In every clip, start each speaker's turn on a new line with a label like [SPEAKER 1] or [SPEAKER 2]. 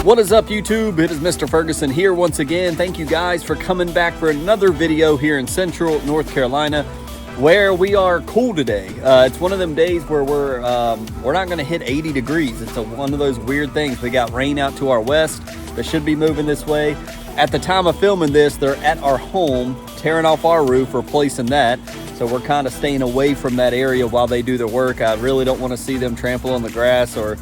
[SPEAKER 1] What is up, YouTube? It is Mr. Ferguson here once again. Thank you guys for coming back for another video here in Central North Carolina, where we are cool today. It's one of them days where we're not going to hit 80 degrees. It's one of those weird things. We got rain out to our west that should be moving this way. At the time of filming this, they're at our home tearing off our roof, replacing that. So we're kind of staying away from that area while they do their work. I really don't want to see them trample on the grass or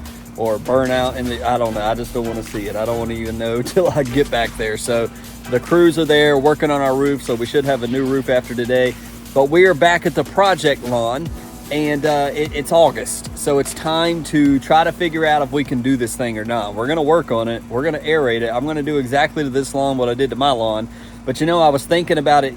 [SPEAKER 1] burn out in the, I don't know, I just don't want to see it. I don't want to even know till I get back there. So the crews are there working on our roof, so we should have a new roof after today. But we are back at the project lawn, and it's August, so it's time to try to figure out if we can do this thing or not. We're gonna work on it, we're gonna aerate it. I'm gonna do exactly to this lawn what I did to my lawn. But you know, I was thinking about it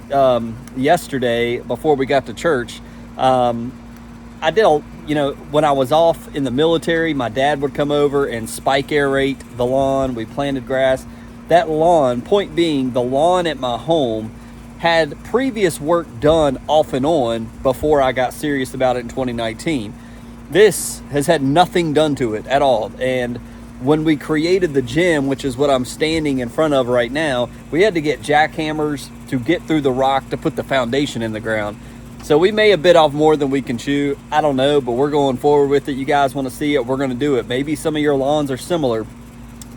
[SPEAKER 1] yesterday before we got to church. I did, you know, when I was off in the military, my dad would come over and spike aerate the lawn. We planted grass. That lawn, point being, the lawn at my home had previous work done off and on before I got serious about it in 2019. This has had nothing done to it at all. And when we created the gym, which is what I'm standing in front of right now, we had to get jackhammers to get through the rock to put the foundation in the ground. So we may have bit off more than we can chew. I don't know, but we're going forward with it. You guys want to see it, we're going to do it. Maybe some of your lawns are similar.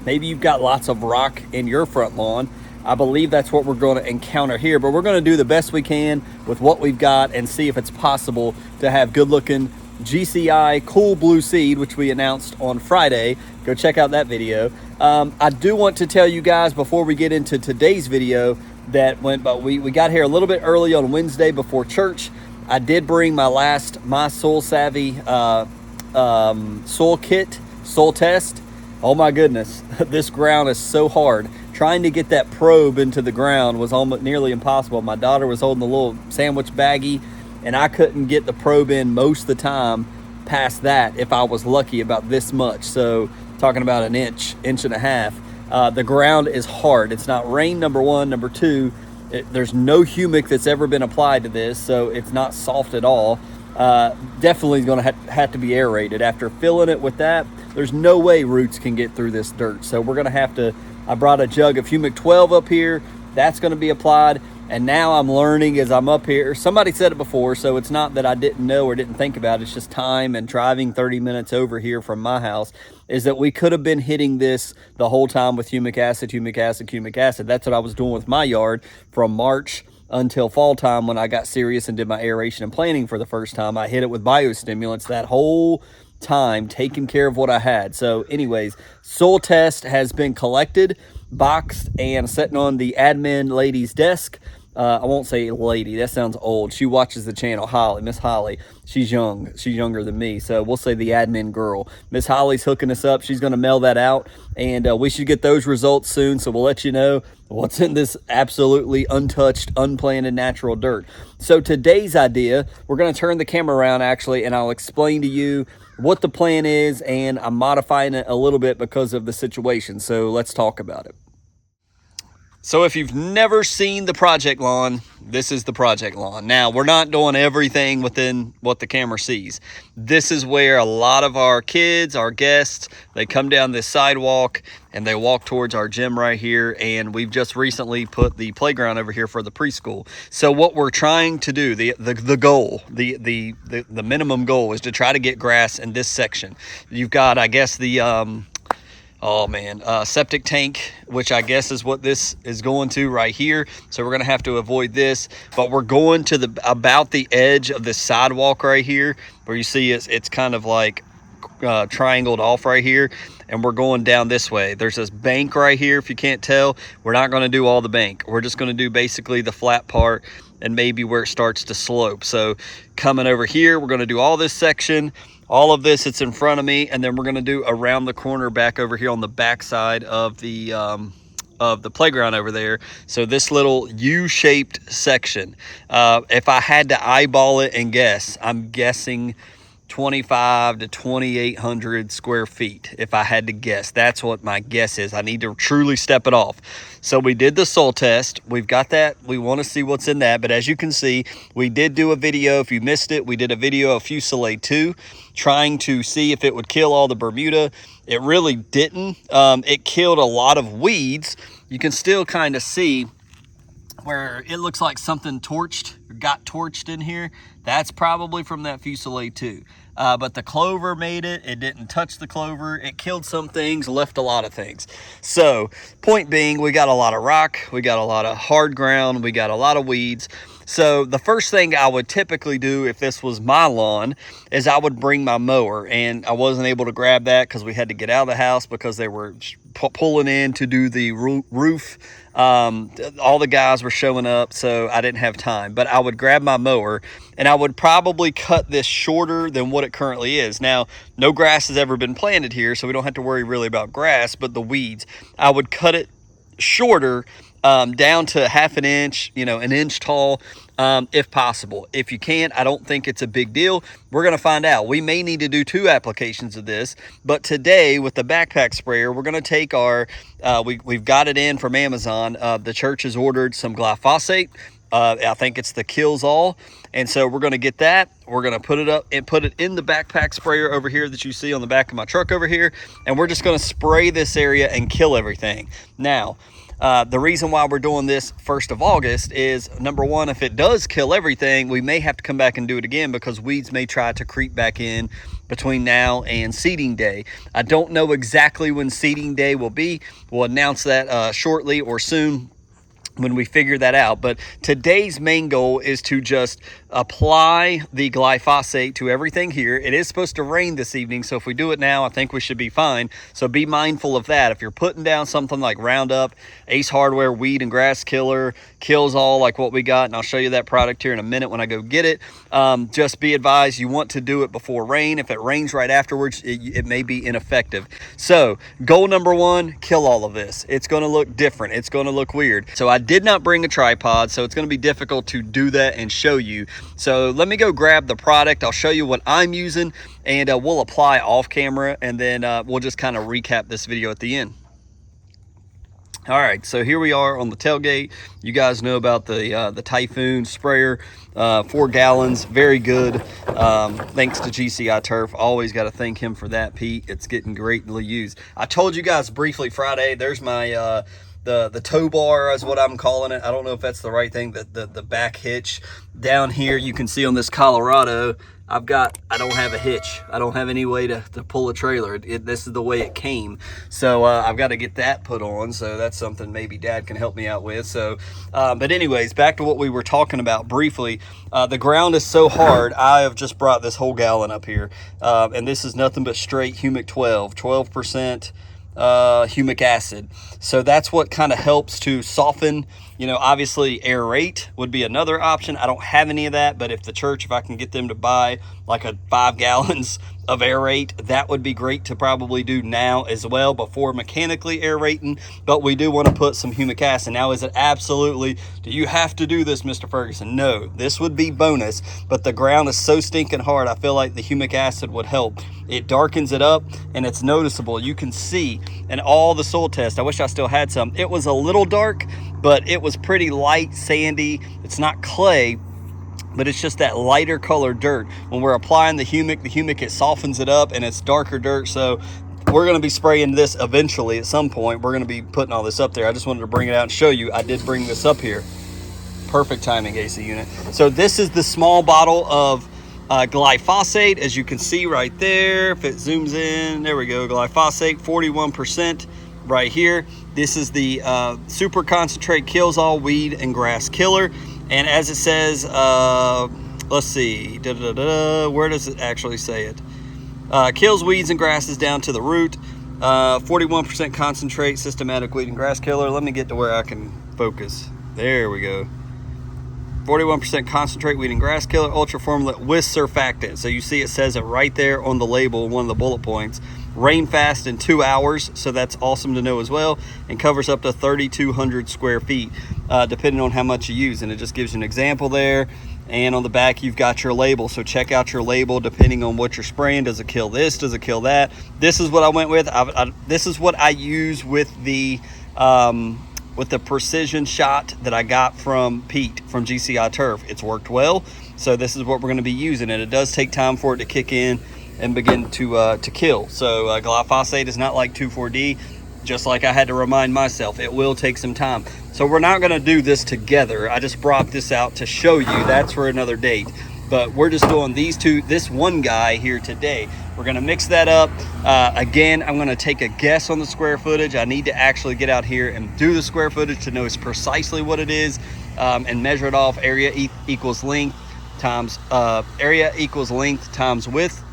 [SPEAKER 1] Maybe you've got lots of rock in your front lawn. I believe that's what we're going to encounter here, but we're going to do the best we can with what we've got and see if it's possible to have good looking GCI cool blue seed, which we announced on Friday. Go check out that video. I do want to tell you guys before we get into today's video that we got here a little bit early on Wednesday before church. I did bring my Soil Savvy soil kit, soil test. Oh my goodness, this ground is so hard. Trying to get that probe into the ground was almost nearly impossible. My daughter was holding the little sandwich baggie, and I couldn't get the probe in most of the time past that if I was lucky about this much. So talking about an inch and a half. The ground is hard. It's not rain, number one. Number two, there's no humic that's ever been applied to this, so it's not soft at all. Definitely going to have to be aerated. After filling it with that, there's no way roots can get through this dirt. So we're going to have to, I brought a jug of humic 12 up here. That's going to be applied. And now I'm learning as I'm up here. Somebody said it before, so it's not that I didn't know or didn't think about it. It's just time and driving 30 minutes over here from my house, is that we could have been hitting this the whole time with humic acid, humic acid, humic acid. That's what I was doing with my yard from March until fall time when I got serious and did my aeration and planting for the first time. I hit it with biostimulants that whole time, taking care of what I had. So anyways, soil test has been collected, boxed, and sitting on the admin lady's desk. I won't say lady, that sounds old. She watches the channel, Holly, Miss Holly. She's young, she's younger than me, so we'll say the admin girl. Miss Holly's hooking us up. She's gonna mail that out, and we should get those results soon, so we'll let you know what's in this absolutely untouched, unplanted natural dirt. So today's idea, we're gonna turn the camera around actually, and I'll explain to you what the plan is, and I'm modifying it a little bit because of the situation, so let's talk about it. So if you've never seen the project lawn, this is the project lawn. Now, we're not doing everything within what the camera sees. This is where a lot of our kids, our guests, they come down this sidewalk and they walk towards our gym right here. And we've just recently put the playground over here for the preschool. So what we're trying to do, the goal, the minimum goal is to try to get grass in this section. You've got, I guess, the septic tank, which I guess is what this is going to right here. So we're going to have to avoid this, but we're going to about the edge of this sidewalk right here, where you see it's kind of like triangled off right here, and we're going down this way. There's this bank right here. If you can't tell, we're not going to do all the bank. We're just going to do basically the flat part and maybe where it starts to slope. So coming over here, we're going to do all this section. All of this, it's in front of me, and then we're going to do around the corner back over here on the back side of the playground over there. So this little U-shaped section, if I had to eyeball it and guess, I'm guessing 25 to 2,800 square feet, if I had to guess. That's what my guess is. I need to truly step it off. So we did the soil test. We've got that. We want to see what's in that. But as you can see, we did do a video. If you missed it, we did a video of Fusillade 2, trying to see if it would kill all the Bermuda. It really didn't. It killed a lot of weeds. You can still kind of see where it looks like something got torched in here. That's probably from that Fusillade 2. But the clover made it. It didn't touch the clover. It killed some things, left a lot of things. So point being, we got a lot of rock. We got a lot of hard ground. We got a lot of weeds. So the first thing I would typically do if this was my lawn is I would bring my mower, and I wasn't able to grab that because we had to get out of the house because they were pulling in to do the roof. All the guys were showing up, so I didn't have time. But I would grab my mower, and I would probably cut this shorter than what it currently is. Now, no grass has ever been planted here, so we don't have to worry really about grass, but the weeds. I would cut it shorter, down to half an inch, an inch tall, if possible. If you can't, I don't think it's a big deal. We're going to find out. We may need to do 2 applications of this, but today with the backpack sprayer, we're going to take our, we've got it in from Amazon. The church has ordered some glyphosate. I think it's the Kills All. And so we're going to get that. We're going to put it up and put it in the backpack sprayer over here that you see on the back of my truck over here. And we're just going to spray this area and kill everything. Now, the reason why we're doing this 1st of August is, number one, if it does kill everything, we may have to come back and do it again because weeds may try to creep back in between now and seeding day. I don't know exactly when seeding day will be. We'll announce that shortly or soon when we figure that out. But today's main goal is to just apply the glyphosate to everything here. It is supposed to rain this evening, so if we do it now, I think we should be fine. So be mindful of that. If you're putting down something like Roundup, Ace Hardware Weed and Grass Killer, Kills All, like what we got, and I'll show you that product here in a minute when I go get it, just be advised you want to do it before rain. If it rains right afterwards, it may be ineffective. So goal number 1, kill all of this. It's going to look different. It's going to look weird. So I did not bring a tripod, so it's going to be difficult to do that and show you. So let me go grab the product. I'll show you what I'm using, and we'll apply off camera, and then we'll just kind of recap this video at the end. All right, so here we are on the tailgate. You guys know about the Typhoon sprayer, 4 gallons, very good. Thanks to GCI Turf. Always got to thank him for that, Pete. It's getting greatly used. I told you guys briefly Friday, there's my the tow bar is what I'm calling it. I don't know if that's the right thing. The back hitch down here, you can see on this Colorado, I don't have a hitch. I don't have any way to pull a trailer. This is the way it came. So I've got to get that put on. So that's something maybe Dad can help me out with. So, but anyways, back to what we were talking about briefly. The ground is so hard. I have just brought this whole gallon up here. And this is nothing but straight humic 12% humic acid. So that's what kind of helps to soften. Obviously aerate would be another option. I don't have any of that, but if I can get them to buy like 5 gallons of aerate, that would be great to probably do now as well before mechanically aerating. But we do want to put some humic acid. Now, is it absolutely, do you have to do this, Mr. Ferguson? No, this would be bonus, but the ground is so stinking hard. I feel like the humic acid would help. It darkens it up and it's noticeable. You can see in all the soil tests, I wish I still had some, it was a little dark, but it was pretty light, sandy. It's not clay, but it's just that lighter colored dirt. When we're applying the humic, it softens it up and it's darker dirt. So we're going to be spraying this eventually at some point. We're going to be putting all this up there. I just wanted to bring it out and show you. I did bring this up here. Perfect timing, AC unit. So this is the small bottle of glyphosate, as you can see right there. If it zooms in, there we go. Glyphosate, 41% right here. This is the super concentrate Kills All Weed and Grass Killer. And as it says, let's see, where does it actually say it? Kills weeds and grasses down to the root. 41% concentrate, systematic weed and grass killer. Let me get to where I can focus. There we go. 41% concentrate weed and grass killer, ultra formulate with surfactant. So you see it says it right there on the label, one of the bullet points. rain fast in 2 hours, so that's awesome to know as well, and covers up to 3,200 square feet, depending on how much you use. And it just gives you an example there. And on the back, you've got your label. So check out your label depending on what you're spraying. Does it kill this? Does it kill that? This is what I went with. This is what I use with the precision shot that I got from Pete from GCI Turf. It's worked well. So this is what we're going to be using. And it does take time for it to kick in and begin to kill. So glyphosate is not like 2,4-D. Just like I had to remind myself, it will take some time. So we're not going to do this together. I just brought this out to show you. That's for another date. But we're just doing this one guy here today. We're going to mix that up. Again, I'm going to take a guess on the square footage. I need to actually get out here and do the square footage to know precisely what it is, and measure it off. Area equals length times width.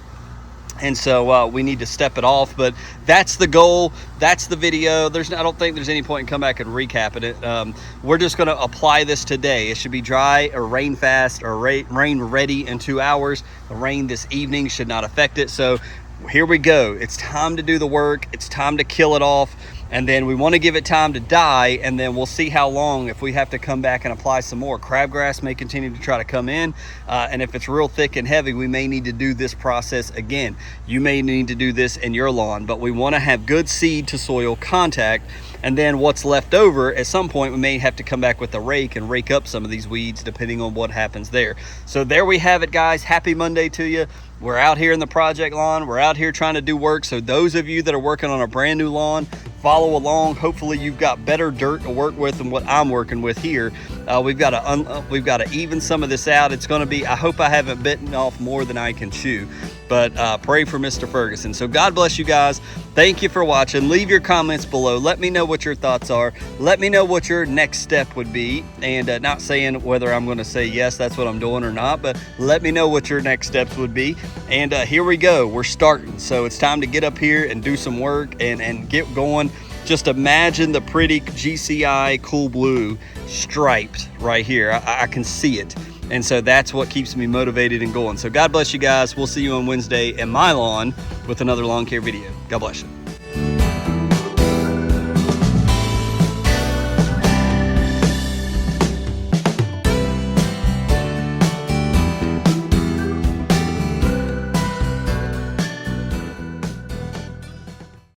[SPEAKER 1] And so we need to step it off, but that's the goal. That's the video. I don't think there's any point in coming back and recapping it. We're just going to apply this today. It should be dry or rain fast or rain ready in 2 hours. The rain this evening should not affect it. So here we go. It's time to do the work. It's time to kill it off. And then we want to give it time to die, and then we'll see how long, if we have to come back and apply some more. Crabgrass may continue to try to come in, and if it's real thick and heavy, we may need to do this process again. You may need to do this in your lawn, but we want to have good seed to soil contact, and then what's left over, at some point, we may have to come back with a rake and rake up some of these weeds depending on what happens there. So there we have it, guys. Happy Monday to you. We're out here in the project lawn. We're out here trying to do work. So those of you that are working on a brand new lawn, follow along. Hopefully you've got better dirt to work with than what I'm working with here. We've got to even some of this out. It's going to be, I hope I haven't bitten off more than I can chew, but pray for Mr. Ferguson. So God bless you guys. Thank you for watching. Leave your comments below. Let me know what your thoughts are. Let me know what your next step would be. And not saying whether I'm going to say, yes, that's what I'm doing or not, but let me know what your next steps would be. And here we go. We're starting. So it's time to get up here and do some work and get going. Just imagine the pretty GCI Cool Blue striped right here. I can see it. And so that's what keeps me motivated and going. So God bless you guys. We'll see you on Wednesday in my lawn with another lawn care video. God bless you.